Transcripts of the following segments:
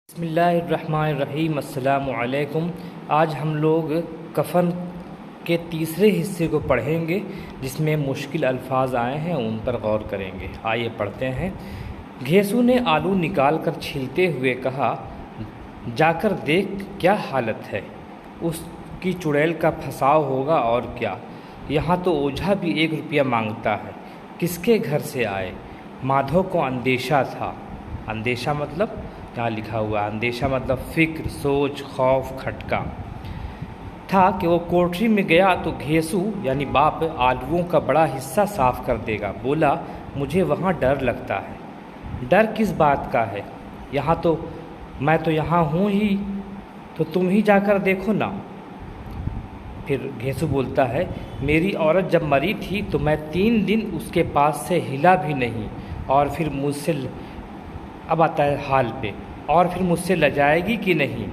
बिस्मिल्लाहिर्रहमानिर्रहीम। अस्सलामु अलैकुम। आज हम लोग कफ़न के तीसरे हिस्से को पढ़ेंगे जिसमें मुश्किल अल्फाज आए हैं, उन पर गौर करेंगे। आइए पढ़ते हैं। घेसू ने आलू निकाल कर छीलते हुए कहा, जाकर देख क्या हालत है। उसकी चुड़ैल का फसाव होगा और क्या। यहाँ तो ओझा भी 1 रुपया मांगता है। किसके घर से आए। माधव को अंदेशा था। अंदेशा मतलब यहाँ लिखा हुआ अंदेशा मतलब फ़िक्र, सोच, खौफ, खटका था कि वो कोठरी में गया तो घेसू यानी बाप आलूओं का बड़ा हिस्सा साफ कर देगा। बोला, मुझे वहाँ डर लगता है। डर किस बात का है। यहाँ तो मैं तो यहाँ हूँ ही, तो तुम ही जाकर देखो ना। फिर घेसू बोलता है, मेरी औरत जब मरी थी तो मैं 3 दिन उसके पास से हिला भी नहीं, और फिर मुझसे अब आता है हाल पे, और फिर मुझसे लजाएगी कि नहीं।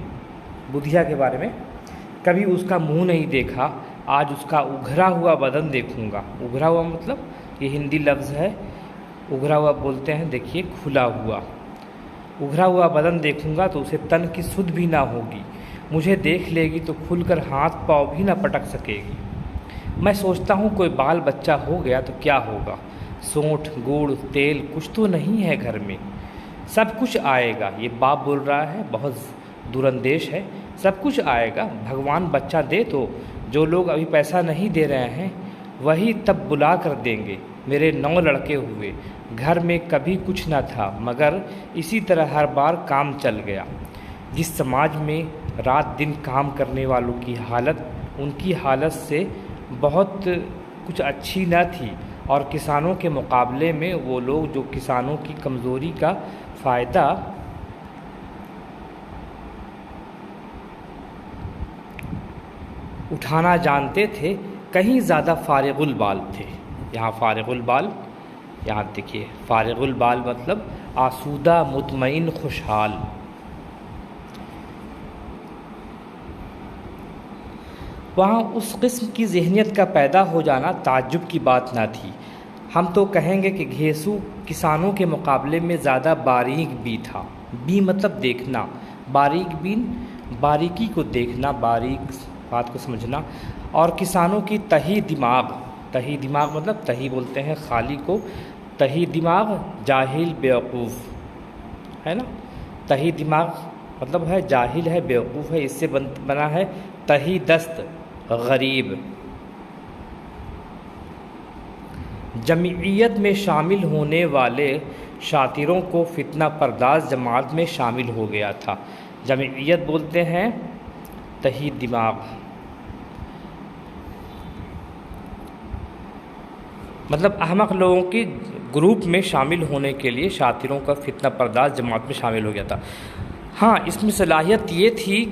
बुधिया के बारे में कभी उसका मुंह नहीं देखा, आज उसका उघरा हुआ बदन देखूंगा। उघरा हुआ मतलब ये हिंदी लफ्ज़ है, उघरा हुआ बोलते हैं, देखिए खुला हुआ। उघरा हुआ बदन देखूंगा तो उसे तन की सुध भी ना होगी। मुझे देख लेगी तो खुलकर हाथ पाँव भी ना पटक सकेगी। मैं सोचता हूँ कोई बाल बच्चा हो गया तो क्या होगा। सोंठ, गुड़, तेल कुछ तो नहीं है घर में। सब कुछ आएगा। ये बाप बोल रहा है, बहुत दूरंदेश है। सब कुछ आएगा। भगवान बच्चा दे तो जो लोग अभी पैसा नहीं दे रहे हैं वही तब बुला कर देंगे। मेरे 9 लड़के हुए, घर में कभी कुछ न था, मगर इसी तरह हर बार काम चल गया। जिस समाज में रात दिन काम करने वालों की हालत उनकी हालत से बहुत कुछ अच्छी न थी, और किसानों के मुकाबले में वो लोग जो किसानों की कमज़ोरी का फ़ायदा उठाना जानते थे, कहीं ज़्यादा फारिगुल बाल थे। यहाँ फारिगुल बाल, यहाँ देखिए फारिगुल बाल मतलब आसूदा, मुतमईन, खुशहाल। वहाँ उस किस्म की ज़हनियत का पैदा हो जाना ताज्जुब की बात ना थी। हम तो कहेंगे कि घेसू किसानों के मुकाबले में ज़्यादा बारीक भी था। बी मतलब देखना, बारीक बीन बारीकी को देखना, बारीक बात को समझना। और किसानों की तही दिमाग, तही दिमाग मतलब तही बोलते हैं खाली को, तही दिमाग जाहिल बेवकूफ़ है ना। तही दिमाग मतलब है जाहिल है, बेवकूफ़ है। इससे बना है तही दस्त गरीब। जमीयत में शामिल होने वाले शातिरों को फितना पर्दाज जमात में शामिल हो गया था। जमीयत बोलते हैं तही दिमाग मतलब अहमक लोगों की ग्रुप में शामिल होने के लिए शातिरों का फितना पर्दाज जमात में शामिल हो गया था। हाँ, इसमें सलाहियत ये थी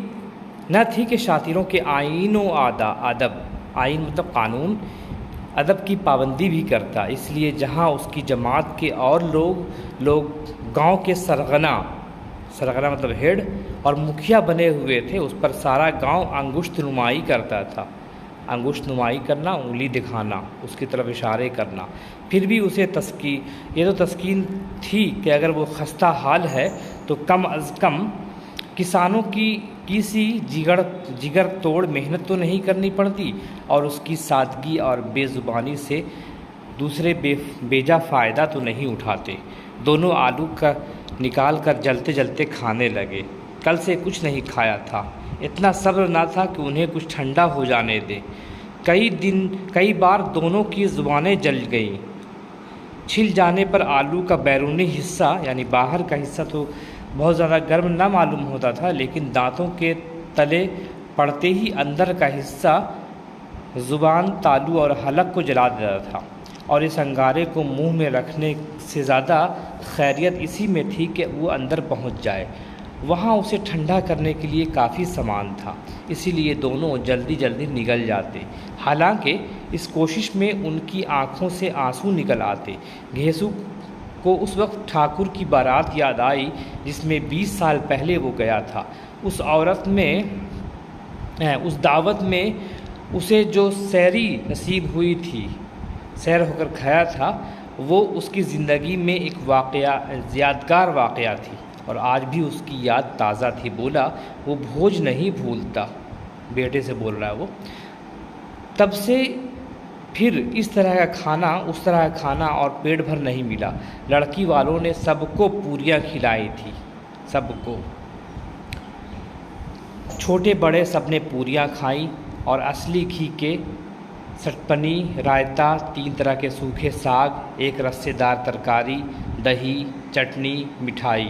न थी कि शातिरों के आईन व अदब, आइन मतलब कानून, अदब की पाबंदी भी करता। इसलिए जहाँ उसकी जमात के और लोग गांव के सरगना मतलब हेड और मुखिया बने हुए थे, उस पर सारा गांव अंगुश्त नुमाई करता था। अंगुश्त नुमाई करना, उंगली दिखाना, उसकी तरफ इशारे करना। फिर भी उसे ये तो तस्कीन थी कि अगर वो खस्ता हाल है तो कम अज़ कम किसानों की किसी जिगर तोड़ मेहनत तो नहीं करनी पड़ती, और उसकी सादगी और बेज़ुबानी से दूसरे बेजा फ़ायदा तो नहीं उठाते। दोनों आलू का निकाल कर जलते जलते खाने लगे। कल से कुछ नहीं खाया था, इतना सब्र ना था कि उन्हें कुछ ठंडा हो जाने दे। कई बार दोनों की ज़ुबानें जल गईं। छिल जाने पर आलू का बैरूनी हिस्सा यानी बाहर का हिस्सा तो बहुत ज़्यादा गर्म ना मालूम होता था, लेकिन दांतों के तले पड़ते ही अंदर का हिस्सा ज़ुबान, तालू और हलक को जला देता था। और इस अंगारे को मुंह में रखने से ज़्यादा खैरियत इसी में थी कि वो अंदर पहुंच जाए। वहाँ उसे ठंडा करने के लिए काफ़ी सामान था, इसीलिए दोनों जल्दी जल्दी निगल जाते। हालांकि इस कोशिश में उनकी आँखों से आंसू निकल आते। घेसू को उस वक्त ठाकुर की बारात याद आई जिसमें 20 साल पहले वो गया था। उस दावत में उसे जो सैरी नसीब हुई थी, सैर होकर खाया था, वो उसकी ज़िंदगी में एक यादगार वाक़या थी। और आज भी उसकी याद ताज़ा थी। बोला वो भोज नहीं भूलता, बेटे से बोल रहा है वो। तब से फिर इस तरह का खाना, उस तरह का खाना और पेट भर नहीं मिला। लड़की वालों ने सबको पूरियाँ खिलाई थी, सबको, छोटे बड़े सब ने पूरियाँ खाई और असली घी के चटपनी, रायता, 3 तरह के सूखे साग, एक रस्सेदार तरकारी, दही, चटनी, मिठाई।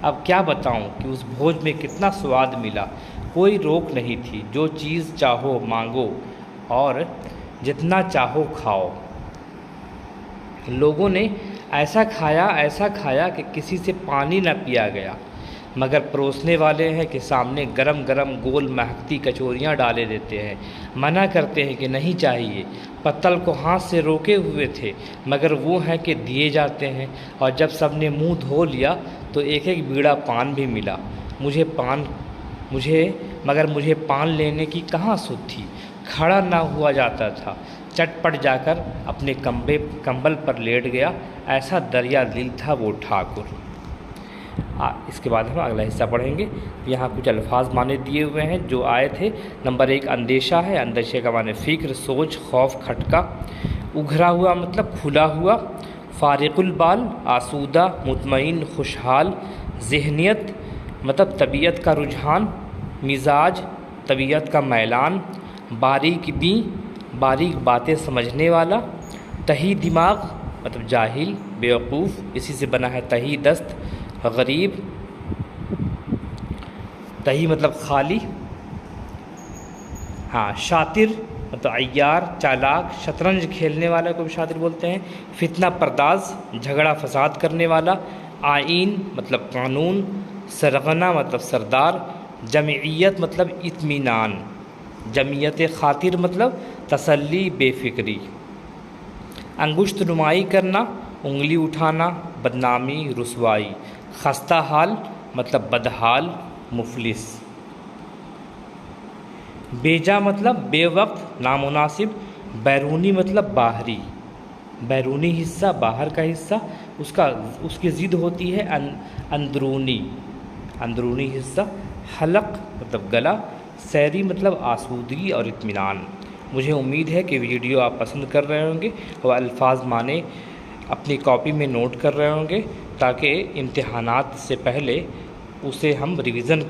अब क्या बताऊं कि उस भोज में कितना स्वाद मिला। कोई रोक नहीं थी, जो चीज़ चाहो मांगो और जितना चाहो खाओ। लोगों ने ऐसा खाया कि किसी से पानी न पिया गया। मगर परोसने वाले हैं कि सामने गरम गरम गोल महकती कचौरियाँ डाले देते हैं, मना करते हैं कि नहीं चाहिए। पत्तल को हाथ से रोके हुए थे, मगर वो हैं कि दिए जाते हैं। और जब सब ने मुँह धो लिया तो एक एक बीड़ा पान भी मिला। मुझे पान लेने की कहाँ सुध थी। खड़ा ना हुआ जाता था। चटपट जाकर अपने कंबल पर लेट गया। ऐसा दरिया दिल था वो ठाकुर। इसके बाद हम अगला हिस्सा पढ़ेंगे। यहाँ कुछ अल्फाज माने दिए हुए हैं जो आए थे। नंबर 1 अंदेशा है। अंदेशे का माने फ़िक्र, सोच, खौफ, खटका। उघरा हुआ मतलब खुला हुआ। फारिकुल बाल आसूदा, मुतमईन, खुशहाल। ज़हनियत मतलब तबीयत का रुझान। मिजाज तबीयत का मैलान। बारीक बातें समझने वाला। तही दिमाग मतलब जाहिल, बेवकूफ़, इसी से बना है तही दस्त। गरीब, तही मतलब खाली। हाँ, शातिर मतलब अय्यार, चालाक, शतरंज खेलने वाले को भी शातिर बोलते हैं। फितना परदाज, झगड़ा फसाद करने वाला। आइन मतलब कानून। सरगना मतलब सरदार। जमीयत मतलब इत्मीनान। जमीयत खातिर मतलब तसल्ली, बेफिक्री। अंगुश्त नुमाई करना, उंगली उठाना, बदनामी, रुसवाई। खस्ता हाल मतलब बदहाल, मुफलिस। बेजा मतलब बेवक्त, नामुनासिब। बैरूनी मतलब बाहरी। बैरूनी हिस्सा बाहर का हिस्सा, उसकी ज़िद होती है अंदरूनी, अंदरूनी हिस्सा। हलक मतलब गला। सैरी मतलब आसूदगी और इत्मीनान। मुझे उम्मीद है कि वीडियो आप पसंद कर रहे होंगे और अल्फाज माने अपनी कॉपी में नोट कर रहे होंगे, ताकि इम्तिहानात से पहले उसे हम रिवीज़न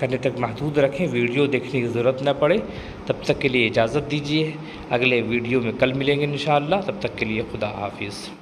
करने तक महदूद रखें, वीडियो देखने की ज़रूरत न पड़े। तब तक के लिए इजाज़त दीजिए। अगले वीडियो में कल मिलेंगे इंशाअल्लाह। तब तक के लिए खुदा हाफिज़।